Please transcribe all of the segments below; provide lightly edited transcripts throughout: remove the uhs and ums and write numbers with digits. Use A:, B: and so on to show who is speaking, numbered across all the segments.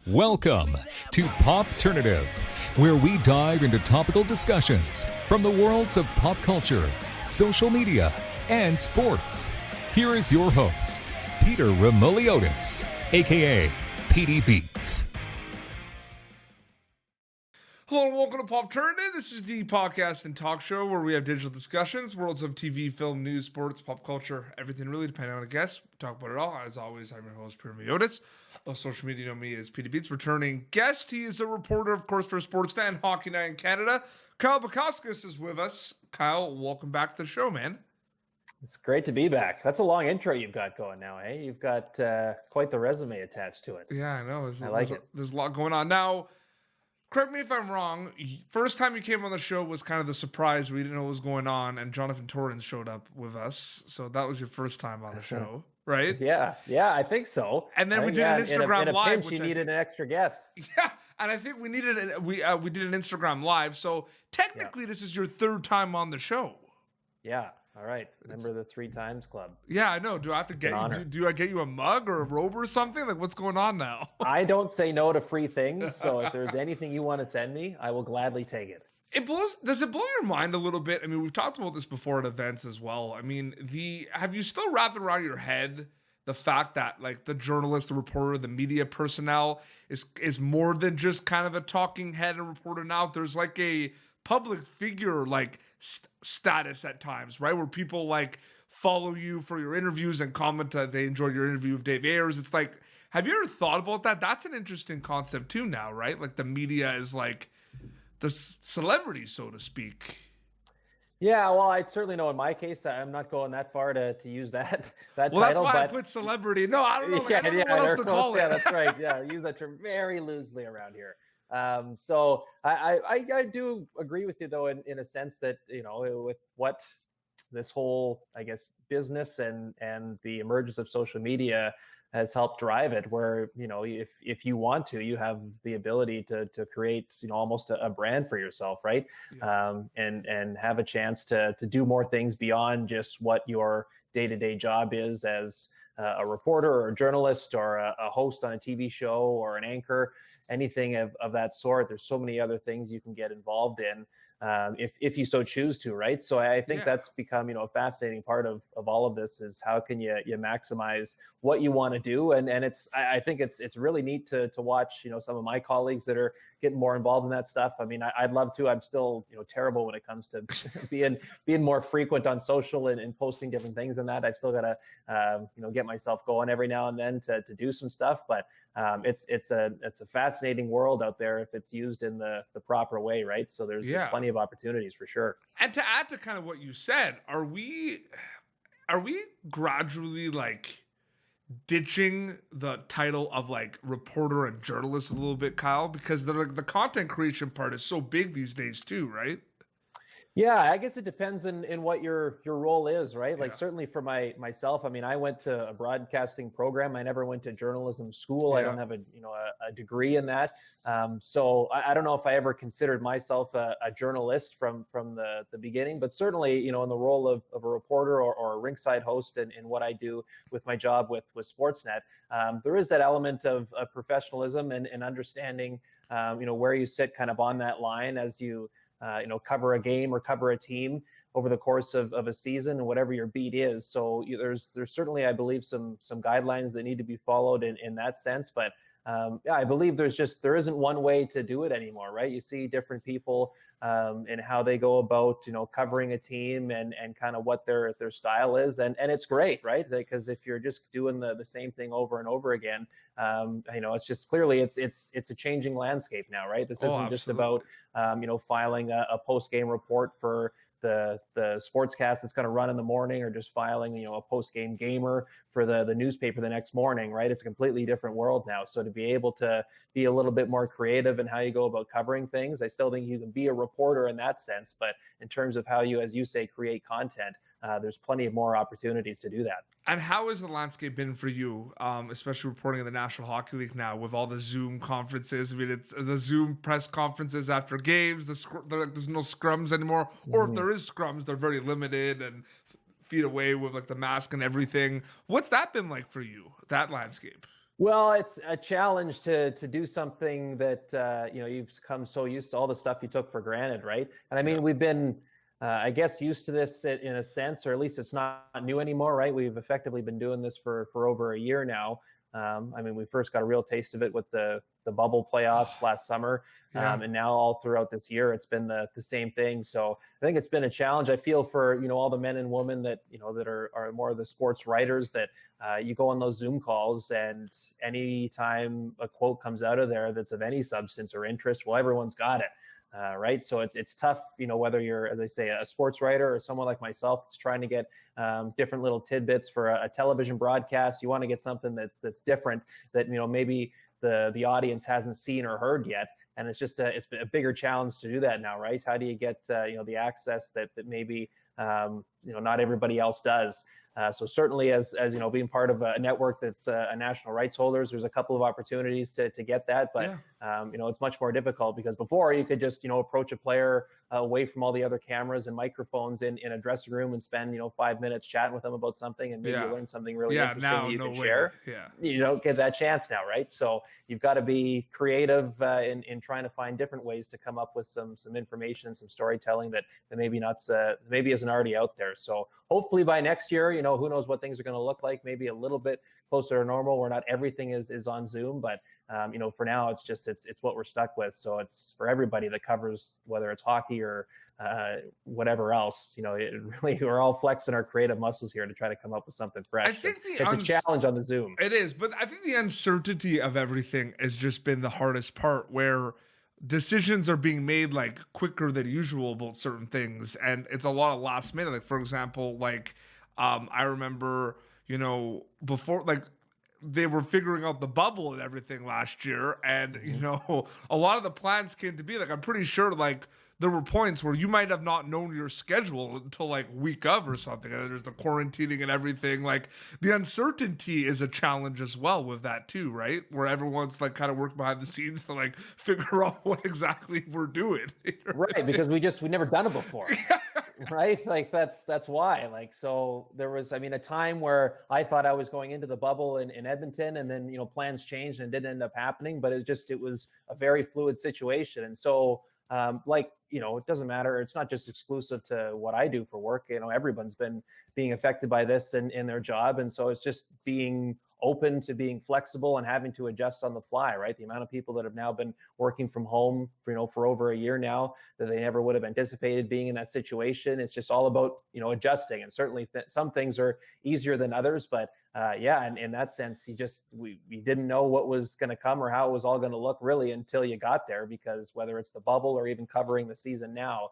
A: Welcome to Popternative, where we dive into topical discussions from the worlds of pop culture, social media, and sports. Here is your host, Peter Remoliotis, aka PD Beats.
B: Hello and welcome to Popternative. This is the podcast and talk show where we have digital discussions, worlds of TV, film, news, sports, pop culture, everything really, depending on a guest. We talk about it all. As always, I'm your host, Peter Remoliotis. On social media, you know me as PD Beats. Returning guest, he is a reporter, of course, for Sportsnet and Hockey Night in Canada. Kyle Bukauskas is with us. Kyle, welcome back to the show, man.
C: It's great to be back. That's a long intro you've got going now, eh? You've got quite the resume attached to it.
B: Yeah, I know. There's a lot going on. Now, correct me if I'm wrong. First time you came on the show was kind of the surprise. We didn't know what was going on, and Jonathan Torrens showed up with us. So that was your first time on the show, right?
C: Yeah, I think so.
B: And then we did an Instagram
C: in a
B: live.
C: Pinch, you needed an extra guest.
B: Yeah, and I think we did an Instagram live. So technically, This is your third time on the show.
C: Yeah. All right. Remember the 3 times club.
B: Yeah, I know. Do I have to get you? Do I get you a mug or a robe or something? Like, what's going on now?
C: I don't say no to free things. So if there's anything you want to send me, I will gladly take it.
B: Does it blow your mind a little bit? I mean, we've talked about this before at events as well. I mean, have you still wrapped around your head the fact that like the journalist, the reporter, the media personnel is more than just kind of a talking head and reporter now? There's like a public figure like status at times, right? Where people like follow you for your interviews and comment that they enjoyed your interview with Dave Ayers. It's like, have you ever thought about that? That's an interesting concept too now, right? Like the media is like the celebrity, so to speak.
C: Yeah, well, I certainly know in my case, I'm not going that far to use that title.
B: Well, that's why I put celebrity. No, I don't know. I don't know what else to call it.
C: Yeah, that's right. Yeah, use that term very loosely around here. So I do agree with you though, in a sense that, you know, with what this whole, I guess, business and the emergence of social media has helped drive it, where, you know, if you want to, you have the ability to create, you know, almost a brand for yourself, right? Yeah. And have a chance to do more things beyond just what your day-to-day job is as a reporter or a journalist or a host on a TV show or an anchor, anything of that sort. There's so many other things you can get involved in if you so choose to, right? So I think that's become, you know, a fascinating part of all of this is how can you maximize what you want to do, and I think it's really neat to watch, you know, some of my colleagues that are getting more involved in that stuff. I mean, I'd love to. I'm still, you know, terrible when it comes to being more frequent on social and posting different things and that. I've still got to you know, get myself going every now and then to do some stuff, but it's a fascinating world out there if it's used in the proper way, right? So there's plenty of opportunities for sure.
B: And to add to kind of what you said, are we gradually like ditching the title of like reporter and journalist a little bit, Kyle? Because the content creation part is so big these days too, right?
C: Yeah, I guess it depends in what your role is, right? Like certainly for myself, I mean, I went to a broadcasting program. I never went to journalism school. I don't have a degree in that. So I don't know if I ever considered myself a journalist from the beginning, but certainly, you know, in the role of a reporter or a ringside host in what I do with my job with Sportsnet, there is that element of professionalism and understanding, you know, where you sit kind of on that line as you you know, cover a game or cover a team over the course of a season and whatever your beat is. So there's certainly, I believe, some guidelines that need to be followed in that sense. But I believe there isn't one way to do it anymore, right? You see different people and how they go about, you know, covering a team and kind of what their style is. And it's great, right? Because if you're just doing the same thing over and over again, you know, it's just clearly it's a changing landscape now, right? This isn't just about, you know, filing a post-game report for the sportscast that's going to run in the morning, or just filing, you know, a post-game gamer for the newspaper the next morning, right? It's a completely different world now. So to be able to be a little bit more creative in how you go about covering things, I still think you can be a reporter in that sense, but in terms of how you, as you say, create content, there's plenty of more opportunities to do that.
B: And how has the landscape been for you, especially reporting in the National Hockey League now with all the Zoom conferences? I mean, it's the Zoom press conferences after games. There's no scrums anymore, or if there is scrums, they're very limited and feet away with like the mask and everything. What's that been like for you, that landscape?
C: Well, it's a challenge to do something that you've come so used to all the stuff you took for granted, right? And I mean, we've been, I guess, used to this in a sense, or at least it's not new anymore, right? We've effectively been doing this for over a year now. I mean, we first got a real taste of it with the bubble playoffs last summer, and now all throughout this year, it's been the same thing. So I think it's been a challenge. I feel for all the men and women that that are more of the sports writers that you go on those Zoom calls, and anytime a quote comes out of there that's of any substance or interest, well, everyone's got it. Right. So it's tough, whether you're, as I say, a sports writer or someone like myself that's trying to get different little tidbits for a television broadcast. You want to get something that's different that, maybe the audience hasn't seen or heard yet. And it's just it's been a bigger challenge to do that now. Right. How do you get, the access that maybe, not everybody else does? So certainly as being part of a network that's a national rights holders, there's a couple of opportunities to get that. But, it's much more difficult because before you could just, approach a player away from all the other cameras and microphones in a dressing room and spend, 5 minutes chatting with them about something and maybe learn something really interesting
B: now,
C: that you
B: no
C: can
B: way.
C: share.
B: Yeah.
C: You don't get that chance now, right? So you've got to be creative in trying to find different ways to come up with some information and some storytelling that maybe maybe isn't already out there. So hopefully by next year, who knows what things are going to look like, maybe a little bit closer to normal where not everything is on Zoom, but for now it's what we're stuck with. So it's for everybody that covers, whether it's hockey or whatever else, it really, we're all flexing our creative muscles here to try to come up with something fresh.
B: I think
C: it's a challenge on the Zoom.
B: It is, but I think the uncertainty of everything has just been the hardest part, where decisions are being made like quicker than usual about certain things, and it's a lot of last minute. Like, for example, I remember, before, they were figuring out the bubble and everything last year, and a lot of the plans came to be I'm pretty sure there were points where you might have not known your schedule until week of or something, and there's the quarantining and everything. The uncertainty is a challenge as well with that too, right? Where everyone's kind of working behind the scenes to figure out what exactly we're doing.
C: Right, because we never done it before. Right? That's why. So there was, a time where I thought I was going into the bubble in Edmonton, and then, plans changed and it didn't end up happening, but it was a very fluid situation. And so, it doesn't matter. It's not just exclusive to what I do for work. Everyone's been being affected by this in their job. And so it's just being open to being flexible and having to adjust on the fly, right? The amount of people that have now been working from home for over a year now, that they never would have anticipated being in that situation. It's just all about, adjusting. And certainly some things are easier than others, but and in that sense, we didn't know what was going to come or how it was all going to look really until you got there, because whether it's the bubble or even covering the season now,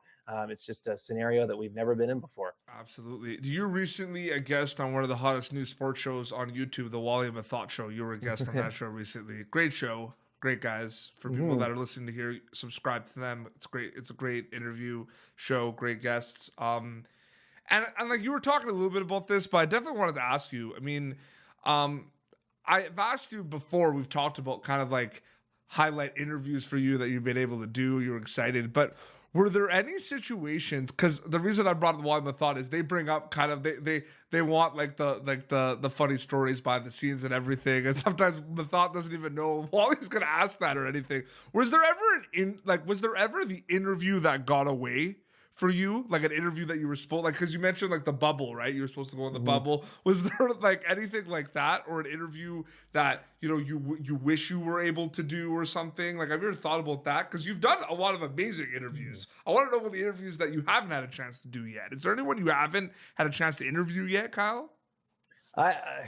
C: it's just a scenario that we've never been in before.
B: Absolutely. You were recently a guest on one of the hottest new sports shows on YouTube, the Wally of a Thought Show. You were a guest on that show recently. Great show. Great guys. For people that are listening to here, subscribe to them. It's great. It's a great interview show. Great guests. And you were talking a little bit about this, but I definitely wanted to ask you. I've asked you before. We've talked about kind of highlight interviews for you that you've been able to do. You're excited, but were there any situations? Because the reason I brought up the Wally Thought is they bring up kind of they want the funny stories behind the scenes and everything, and sometimes the Thought doesn't even know Wally's gonna ask that or anything. Was there ever the interview that got away for you, an interview that you were supposed, because you mentioned the bubble, right? You were supposed to go in the bubble. Was there anything like that, or an interview that you wish you were able to do or something? Have you ever thought about that? Because you've done a lot of amazing interviews. I want to know about the interviews that you haven't had a chance to do yet. Is there anyone you haven't had a chance to interview yet, Kyle?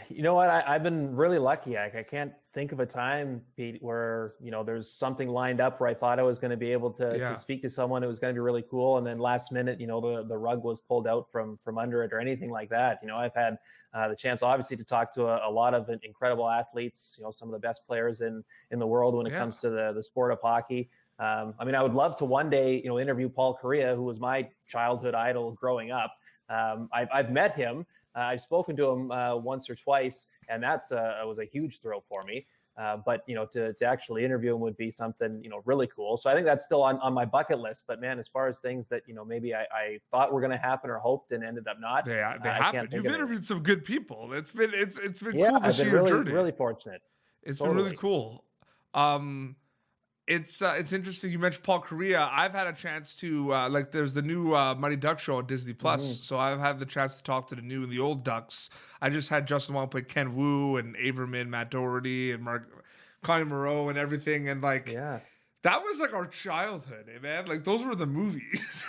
C: You know what? I've been really lucky. I can't think of a time, Pete, where there's something lined up where I thought I was going to be able to speak to someone. It was going to be really cool, and then last minute, the rug was pulled out from under it or anything like that. I've had the chance, obviously, to talk to a lot of incredible athletes. Some of the best players in the world when it comes to the sport of hockey. I would love to one day, interview Paul Kariya, who was my childhood idol growing up. I've met him. I've spoken to him once or twice, and was a huge thrill for me. But to actually interview him would be something really cool. So I think that's still on my bucket list. But man, as far as things that maybe I thought were going to happen or hoped and ended up not,
B: they happened. You've interviewed some good people. It's been cool to
C: I've
B: see
C: been
B: your
C: really,
B: journey.
C: really fortunate.
B: It's been really
C: Totally.
B: cool. It's interesting. You mentioned Paul Correa. I've had a chance to like. There's the new Mighty Duck show on Disney Plus,
C: Hmm.
B: so I've had the chance to talk to the new and the old Ducks. I just had Justin Wong play Ken Wu and Averman, Matt Doherty, and Connie Moreau, and everything. And like
C: Yeah.
B: that was like our childhood, man. Like those were the movies.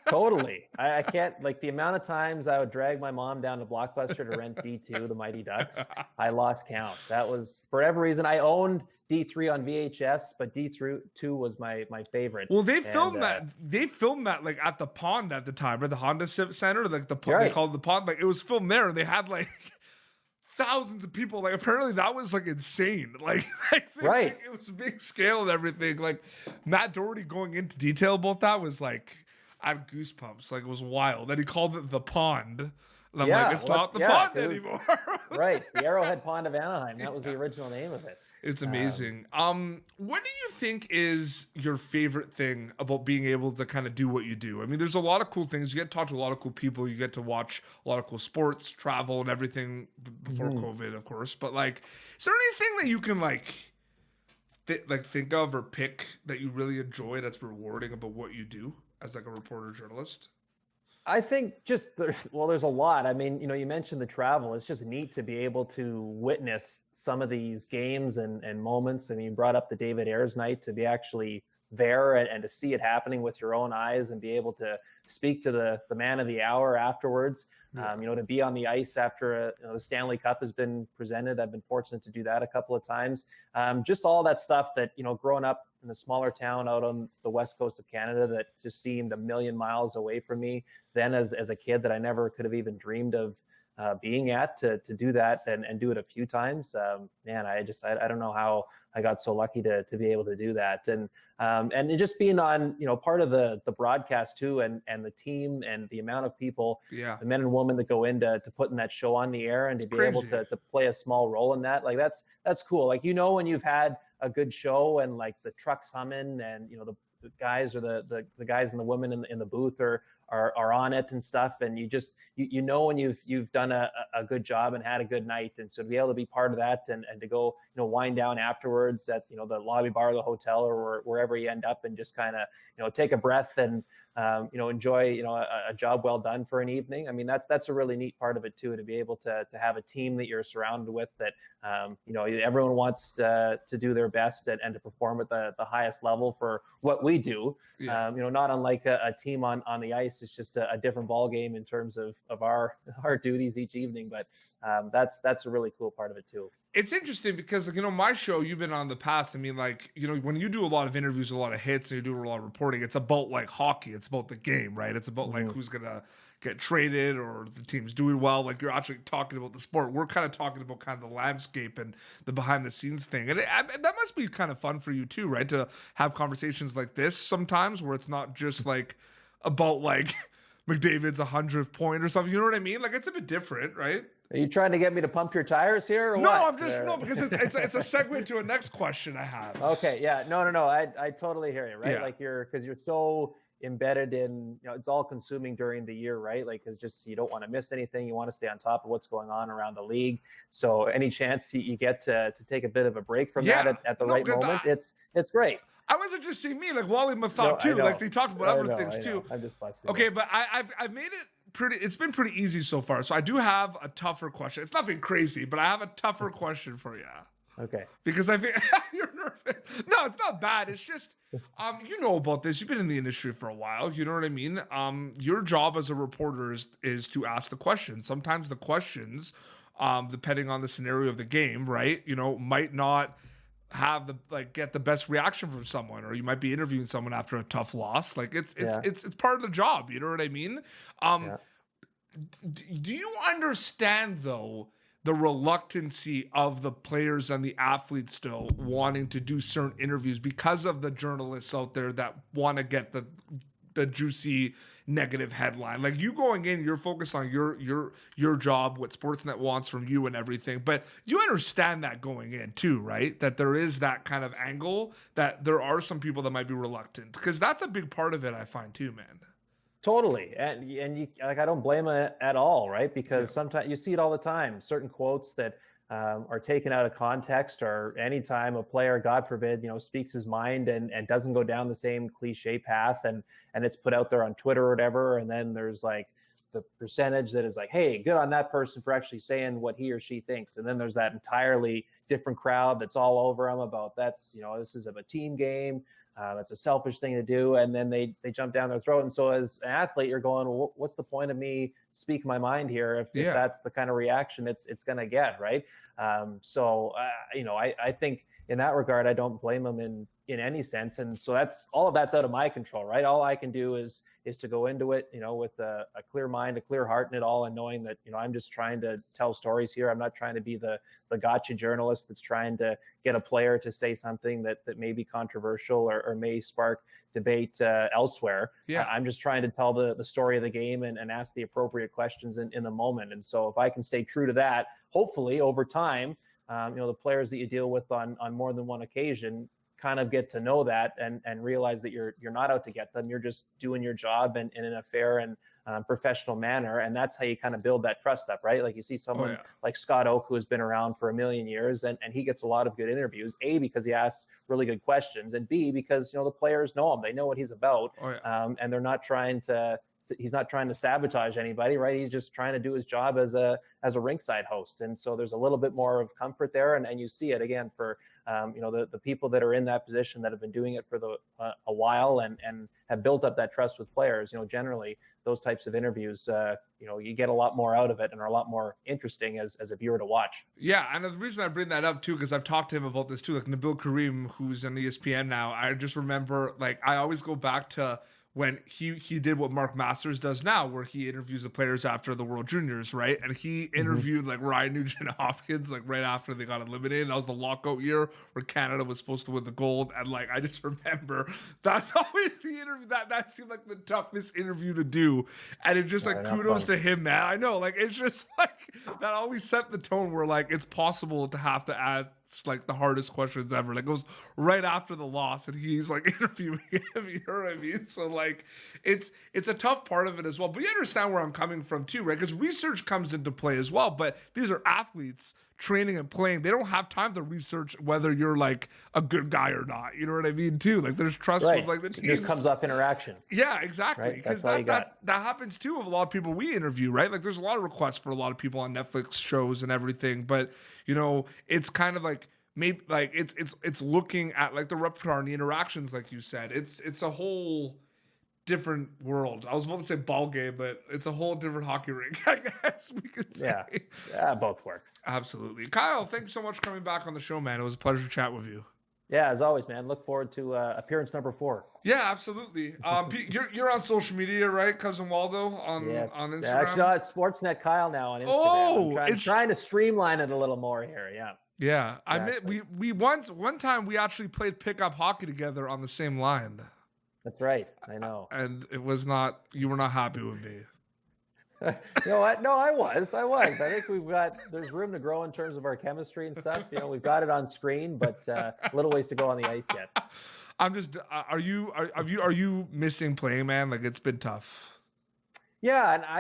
C: Totally. I can't, like, the amount of times I would drag my mom down to Blockbuster to rent D2, The Mighty Ducks. I lost count. That was, for every reason. I owned D3 on VHS, but D2 was my favorite.
B: Well, they
C: And
B: filmed that. They filmed that like at the pond at the time, or the Honda Civic Center, like the
C: You're
B: they
C: right.
B: called it the pond. Like it was filmed there, and they had like thousands of people. Like apparently that was like insane. Like I think
C: Right.
B: like, it was big scale and everything. Like Matt Doherty going into detail about that was like I had goosebumps. Like it was wild. And he called it the pond. And I'm
C: Yeah,
B: like, it's
C: well,
B: not the
C: that's- yeah,
B: pond
C: 'cause it was-
B: anymore.
C: right, the Arrowhead Pond of Anaheim. That was the original name of it.
B: It's amazing. What do you think is your favorite thing about being able to kind of do what you do? I mean, there's a lot of cool things. You get to talk to a lot of cool people. You get to watch a lot of cool sports, travel, and everything before COVID, of course. But like, is there anything that you can like think of or pick that you really enjoy that's rewarding about what you do as like a reporter journalist?
C: I think there's a lot. I mean, you mentioned the travel. It's just neat to be able to witness some of these games and moments. I mean, you brought up the David Ayres night, to be actually there and to see it happening with your own eyes and be able to speak to the man of the hour afterwards. To be on the ice after the Stanley Cup has been presented. I've been fortunate to do that a couple of times. Just all that stuff that, growing up in a smaller town out on the west coast of Canada that just seemed a million miles away from me then as a kid, that I never could have even dreamed of being at, to do that and do it a few times. Man, I don't know how I got so lucky to be able to do that. And it just being on, part of the broadcast too, and the team and the amount of people,
B: Yeah.
C: the men and women that go into putting that show on the air, and to be able to play a small role in that, like that's cool. Like, when you've had a good show and like the trucks humming and, the guys or the guys and the women in the booth are on it and stuff, and you just when you've done a good job and had a good night. And so to be able to be part of that and to go wind down afterwards at the lobby bar of the hotel or wherever you end up, and just kind of take a breath and enjoy a job well done for an evening. I mean, that's a really neat part of it too, to be able to have a team that you're surrounded with, that everyone wants to do their best and to perform at the highest level for what we do.
B: Yeah.
C: Not unlike a team on the ice. It's just a different ball game in terms of our duties each evening, but that's a really cool part of it too.
B: It's interesting because, my show, you've been on the past. I mean, like, when you do a lot of interviews, a lot of hits, and you do a lot of reporting, it's about like hockey. It's about the game, right? It's about like who's going to get traded or the team's doing well. Like, you're actually talking about the sport. We're kind of talking about kind of the landscape and the behind the scenes thing. And that must be kind of fun for you too, right? To have conversations like this sometimes, where it's not just like about like McDavid's 100th point or something. You know what I mean? Like, it's a bit different, right?
C: Are you trying to get me to pump your tires here, or
B: No,
C: what?
B: I'm just no, because it's a segue to a next question I have.
C: Okay, yeah, no. I totally hear you, right?
B: Yeah.
C: Like, because you're so embedded in, it's all consuming during the year, right? Like, because just you don't want to miss anything. You want to stay on top of what's going on around the league. So any chance you get to take a bit of a break from that at the right moment, it's great.
B: I wasn't just seeing me, like Wally Mathot too. Like they talked about other things too.
C: I'm just busting.
B: Okay, but I've made it pretty. It's been pretty easy so far. So I do have a tougher question. It's nothing crazy, but I have a tougher question for you.
C: Okay.
B: Because I think you're nervous. No, it's not bad. It's just, you know about this. You've been in the industry for a while. You know what I mean? Your job as a reporter is to ask the questions. Sometimes the questions, depending on the scenario of the game, right? Might not have get the best reaction from someone, or you might be interviewing someone after a tough loss. Like it's part of the job. You know what I mean? Do you understand though the reluctancy of the players and the athletes still wanting to do certain interviews because of the journalists out there that want to get the juicy negative headline? Like, you going in, you're focused on your job, what Sportsnet wants from you and everything. But you understand that going in too, right? That there is that kind of angle, that there are some people that might be reluctant, because that's a big part of it, I find too, man.
C: Totally. And you, like, I don't blame it at all, right? Because sometimes you see it all the time, certain quotes that are taken out of context, or anytime a player, God forbid, speaks his mind and doesn't go down the same cliche path, and it's put out there on Twitter or whatever, and then there's like the percentage that is like, hey, good on that person for actually saying what he or she thinks, and then there's that entirely different crowd that's all over him about this is a team game. That's a selfish thing to do. And then they jump down their throat. And so as an athlete, you're going, well, what's the point of me speaking my mind here if that's the kind of reaction it's going to get, right? I think in that regard, I don't blame them in any sense. And so all of that's out of my control, right? All I can do is to go into it, with a clear mind, a clear heart in it all, and knowing that, I'm just trying to tell stories here. I'm not trying to be the gotcha journalist that's trying to get a player to say something that may be controversial or may spark debate elsewhere.
B: Yeah.
C: I'm just trying to tell the story of the game and ask the appropriate questions in the moment. And so if I can stay true to that, hopefully over time, the players that you deal with on more than one occasion kind of get to know that and realize that you're not out to get them. You're just doing your job and in a fair and professional manner. And that's how you kind of build that trust up, right? Like you see someone like Scott Oak, who has been around for a million years, and he gets a lot of good interviews, A, because he asks really good questions, and B, because, the players know him, they know what he's about. And they're not trying to, he's not trying to sabotage anybody, right? He's just trying to do his job as a ringside host. And so there's a little bit more of comfort there. And you see it again for, the people that are in that position that have been doing it for a while and have built up that trust with players. Generally those types of interviews, you get a lot more out of it and are a lot more interesting as a viewer to watch.
B: Yeah. And the reason I bring that up too, because I've talked to him about this too, like Nabil Karim, who's on ESPN now. I just remember, like, I always go back to when he did what Mark Masters does now, where he interviews the players after the World Juniors, right? And he interviewed like Ryan Nugent-Hopkins like right after they got eliminated. That was the lockout year where Canada was supposed to win the gold. And like, I just remember that's always the interview that seemed like the toughest interview to do. And it just like kudos to him, man. I know, like, it's just like that always set the tone where like it's possible to have to add like the hardest questions ever. Like, it goes right after the loss and he's like interviewing him, you know what I mean? So like it's a tough part of it as well. But you understand where I'm coming from too, right? Because research comes into play as well. But these are athletes training and playing. They don't have time to research whether you're like a good guy or not. You know what I mean too? Like, there's trust with like the teams.
C: It just comes off interaction.
B: Yeah, exactly. Because that happens too with a lot of people we interview, right? Like, there's a lot of requests for a lot of people on Netflix shows and everything. But it's kind of like maybe like it's looking at like the repertoire and the interactions, like you said. It's a whole different world. I was about to say ball game, but it's a whole different hockey rink, I guess we could say.
C: Yeah, both works.
B: Absolutely. Kyle, thanks so much for coming back on the show, man. It was a pleasure to chat with you.
C: Yeah, as always, man. Look forward to appearance number 4.
B: Yeah, absolutely. You're on social media, right, Cousin Waldo, on Instagram?
C: Yeah, actually, it's Sportsnet Kyle now on Instagram. I'm trying to streamline it a little more here. Yeah.
B: Yeah, exactly. One time we actually played pickup hockey together on the same line.
C: That's right. I know.
B: And you were not happy with me.
C: You know what? No, I was. I think there's room to grow in terms of our chemistry and stuff. We've got it on screen, but a little ways to go on the ice yet.
B: I'm just, are you missing playing, man? Like, it's been tough.
C: Yeah,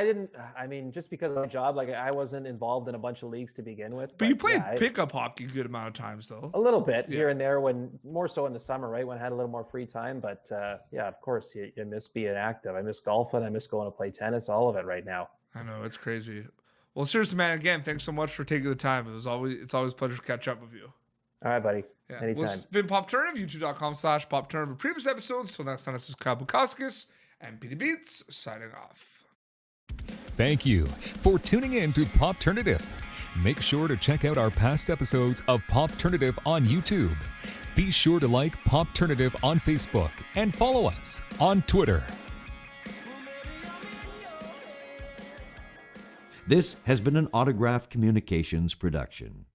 C: and just because of my job, like, I wasn't involved in a bunch of leagues to begin with.
B: But you played pickup hockey a good amount of times, though.
C: A little bit here and there, more so in the summer, right, when I had a little more free time. But yeah, of course, you miss being active. I miss golfing. I miss going to play tennis, all of it right now.
B: I know, it's crazy. Well, seriously, man, again, thanks so much for taking the time. It's always a pleasure to catch up with you.
C: All right, buddy.
B: Yeah.
C: Anytime.
B: Well, it's been Popternative, youtube.com/Popternative. Previous episodes. Till next time, this is Kyle Bukauskas and PD Beats signing off.
A: Thank you for tuning in to Popternative. Make sure to check out our past episodes of Popternative on YouTube. Be sure to like Popternative on Facebook and follow us on Twitter.
D: This has been an Autograph Communications production.